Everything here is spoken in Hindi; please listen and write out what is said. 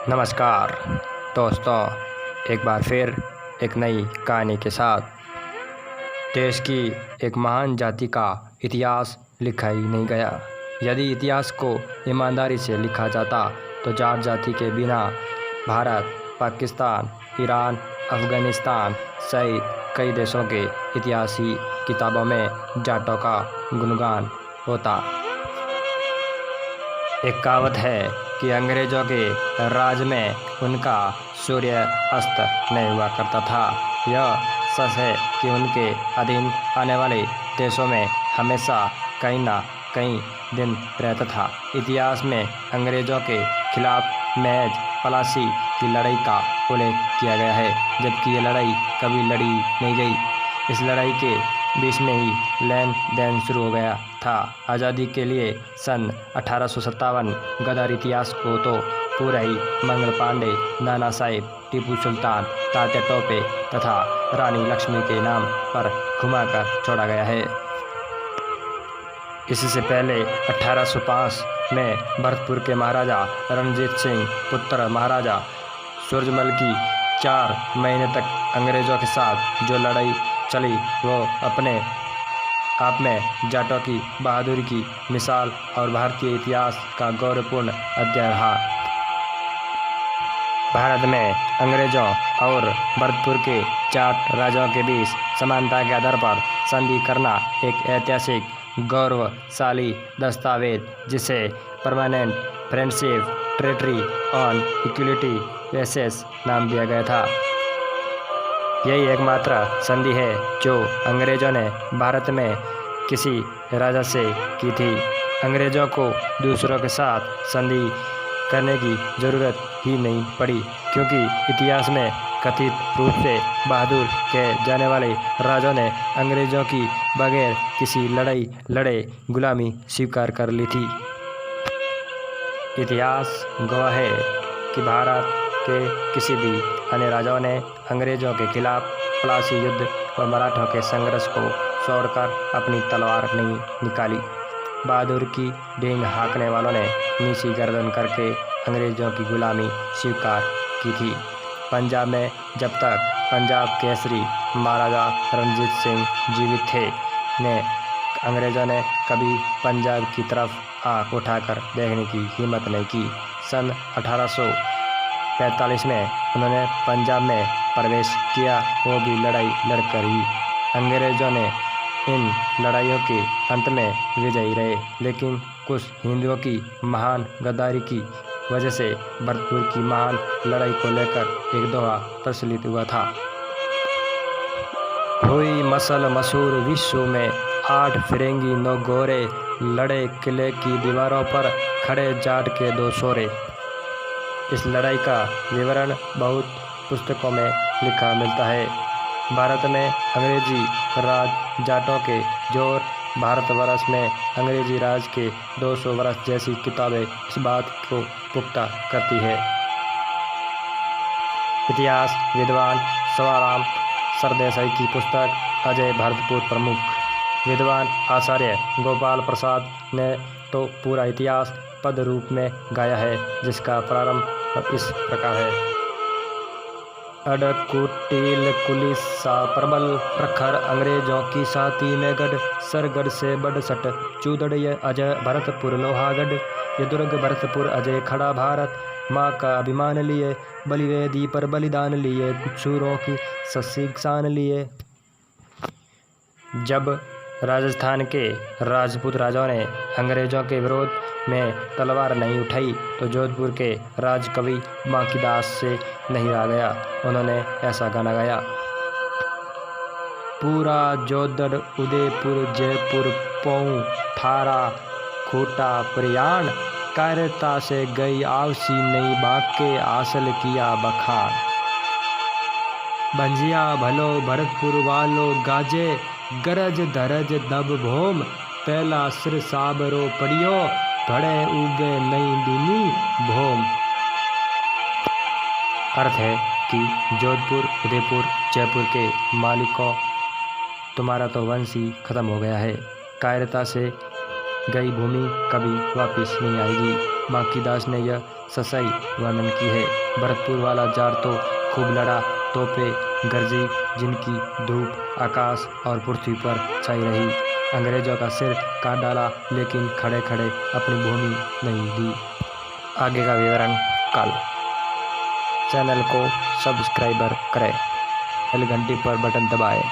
नमस्कार दोस्तों, एक बार फिर एक नई कहानी के साथ। देश की एक महान जाति का इतिहास लिखा ही नहीं गया। यदि इतिहास को ईमानदारी से लिखा जाता तो जाट जाति के बिना भारत, पाकिस्तान, ईरान, अफ़गानिस्तान सहित कई देशों के इतिहास ही किताबों में जाटों का गुणगान होता। एक कहावत है कि अंग्रेज़ों के राज में उनका सूर्य अस्त नहीं हुआ करता था। यह सच है कि उनके अधीन आने वाले देशों में हमेशा कहीं ना कहीं दिन रहता था। इतिहास में अंग्रेज़ों के खिलाफ महज पलासी की लड़ाई का उल्लेख किया गया है, जबकि ये लड़ाई कभी लड़ी नहीं गई। इस लड़ाई के बीच में ही लेन देन शुरू हो गया था। आज़ादी के लिए सन 1857 गदर इतिहास को तो पूरा ही मंगल पांडे, नाना साहेब, टीपू सुल्तान, तात्या टोपे तथा रानी लक्ष्मी के नाम पर घुमाकर छोड़ा गया है। इसी से पहले 1805 में भरतपुर के महाराजा रणजीत सिंह पुत्र महाराजा सूरजमल की 4 महीने तक अंग्रेज़ों के साथ जो लड़ाई चली वो अपने आप में जाटों की बहादुरी की मिसाल और भारतीय इतिहास का गौरवपूर्ण अध्याय रहा। भारत में अंग्रेज़ों और भरतपुर के जाट राजाओं के बीच समानता के आधार पर संधि करना एक ऐतिहासिक गौरवशाली दस्तावेज, जिसे permanent friendship treaty on equality basis नाम दिया गया था। यही एकमात्र संधि है जो अंग्रेज़ों ने भारत में किसी राजा से की थी। अंग्रेज़ों को दूसरों के साथ संधि करने की ज़रूरत ही नहीं पड़ी, क्योंकि इतिहास में कथित रूप से बहादुर कहे जाने वाले राजाओं ने अंग्रेज़ों की बगैर किसी लड़ाई लड़े गुलामी स्वीकार कर ली थी। इतिहास गवाह है कि भारत के किसी भी अन्य राजाओं ने अंग्रेज़ों के खिलाफ प्लासी युद्ध और मराठों के संघर्ष को छोड़कर अपनी तलवार नहीं निकाली। बहादुर की डींग हाँकने वालों ने नीची गर्दन करके अंग्रेज़ों की गुलामी स्वीकार की थी। पंजाब में जब तक पंजाब केसरी महाराजा रणजीत सिंह जीवित थे ने अंग्रेज़ों ने कभी पंजाब की तरफ आँख उठाकर देखने की हिम्मत नहीं की। सन 1845 में उन्होंने पंजाब में प्रवेश किया, वो भी लड़ाई लड़कर ही। अंग्रेज़ों ने इन लड़ाइयों के अंत में विजयी रहे, लेकिन कुछ हिंदुओं की महान गद्दारी की वजह से भरतपुर की महान लड़ाई को लेकर एक दोहा प्रचलित हुआ था। हुई मसल मशहूर विश्व में 8 फिरंगी 9 गोरे, लड़े किले की दीवारों पर खड़े जाट के 2 सोरे। इस लड़ाई का विवरण बहुत पुस्तकों में लिखा मिलता है। भारत में अंग्रेजी राज जाटों के जोर, भारतवर्ष में अंग्रेजी राज के 200 वर्ष जैसी किताबें इस बात को पुख्ता करती है। इतिहास विद्वान सवाराम सरदेसाई की पुस्तक अजय भरतपुर प्रमुख। विद्वान आचार्य गोपाल प्रसाद ने तो पूरा इतिहास पद रूप में गाया है, जिसका प्रारंभ इस प्रकार है। अडकुटिल कुलिस सा प्रबल प्रखर, अंग्रेजों की साथी में गढ़, सरगढ़ से बड़सठ चूदड़िय अजय भरतपुर लोहागढ़, ये दुर्ग भरतपुर अजय खड़ा भारत, माँ का अभिमान लिए बलिवेदी पर बलिदान लिए, कुछ शूरों की सस्सीशान लिए। जब राजस्थान के राजपूत राजाओं ने अंग्रेज़ों के विरोध में तलवार नहीं उठाई तो जोधपुर के राजकवि बांकीदास से नहीं रहा गया। उन्होंने ऐसा गाना गाया। पूरा जोधड़ उदयपुर जयपुर पौं थारा खूटा प्रयाण, कायरता से गई आवसी नहीं बाके हासिल किया बखान। भंजिया भलो भरतपुर वालो गाजे, गरज धरज दब भोम, पहला सिर साबरो पड़ियो, भड़े उगे नई दीनी भोम। अर्थ है कि जोधपुर उदयपुर जयपुर के मालिकों, तुम्हारा तो वंश ही खत्म हो गया है। कायरता से गई भूमि कभी वापस नहीं आएगी। बांकीदास ने यह ससई वर्णन की है। भरतपुर वाला जार तो खूब लड़ा, तोपे गरजी, जिनकी धूप आकाश और पृथ्वी पर छाई रही। अंग्रेजों का सिर काट डाला, लेकिन खड़े खड़े अपनी भूमि नहीं दी। आगे का विवरण कल। चैनल को सब्सक्राइबर करें, बेल घंटी पर बटन दबाएं।